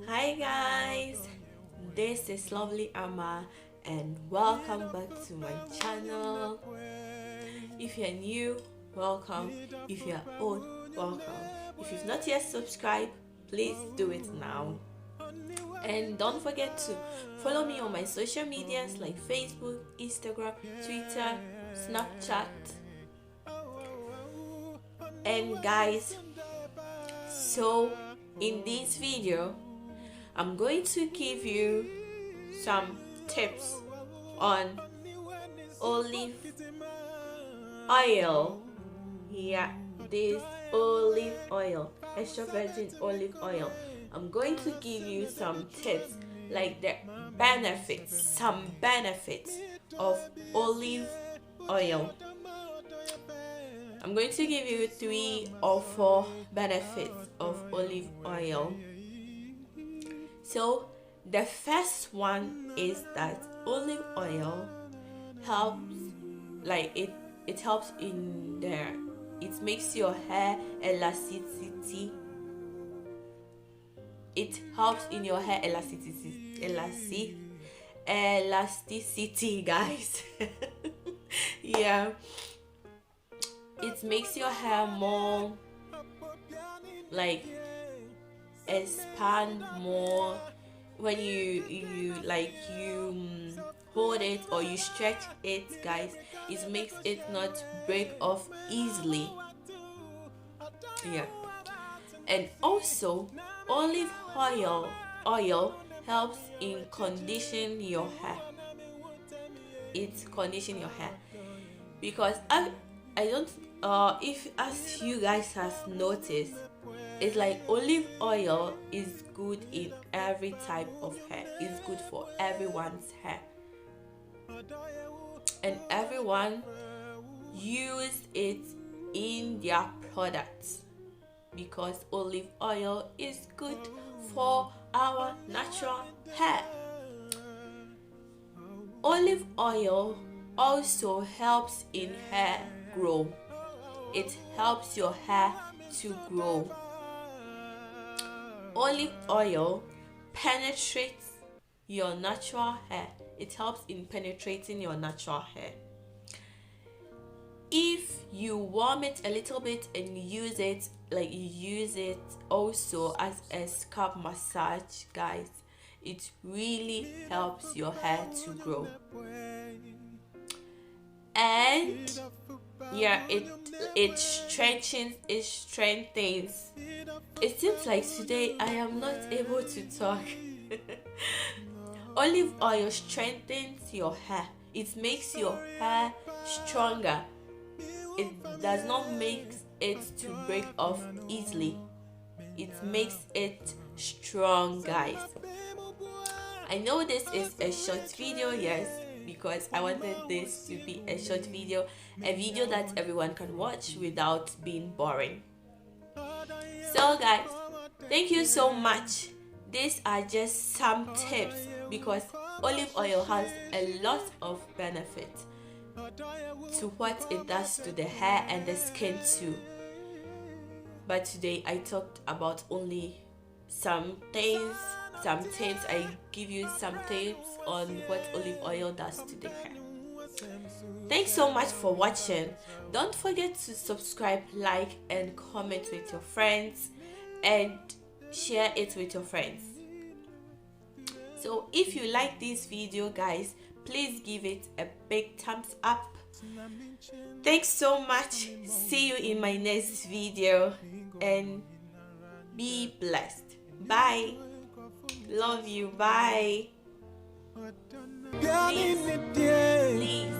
Hi guys, this is LovelyAma and welcome back to my channel. If you're new, welcome. If you're old, welcome. If you've not yet subscribed, please do it now. And don't forget to follow me on my social medias like Facebook, Instagram, Twitter, Snapchat. And guys, so in this video I'm going to give you some tips on olive oil. Yeah, this olive oil, extra virgin olive oil. I'm going to give you some tips like the benefits, some benefits of olive oil. I'm going to give you 3 or 4 benefits of olive oil. So the first one is that olive oil helps, like it helps in there. It makes your hair elasticity. It helps in your hair elasticity, guys. Yeah. It makes your hair more like expand more when you hold it or you stretch it, guys. It makes it not break off easily. Yeah. And also olive oil helps in condition your hair. It condition your hair because I don't if as you guys have noticed, it's like olive oil is good in every type of hair. It's good for everyone's hair, and everyone use it in their products because olive oil is good for our natural hair. Olive oil also helps in hair grow. It helps your hair to grow. Olive oil penetrates your natural hair. It helps in penetrating your natural hair. If you warm it a little bit and use it, like you use it also as a scalp massage, guys, it really helps your hair to grow. And yeah, it strengthens. It seems like today I am not able to talk. Olive oil strengthens your hair. It makes your hair stronger. It does not make it to break off easily. It makes it strong, guys. I know this is a short video, yes, because I wanted this to be a short video, a video that everyone can watch without being boring. So guys, thank you so much. These are just some tips because olive oil has a lot of benefits to what it does to the hair and the skin too. But today I talked about only some things, some tips. I give you some tips on what olive oil does to the hair. Thanks so much for watching. Don't forget to subscribe, like, and comment with your friends and share it with your friends. So if you like this video, guys, please give it a big thumbs up. Thanks so much. See you in my next video and be blessed. Bye. Love you. Bye. Please.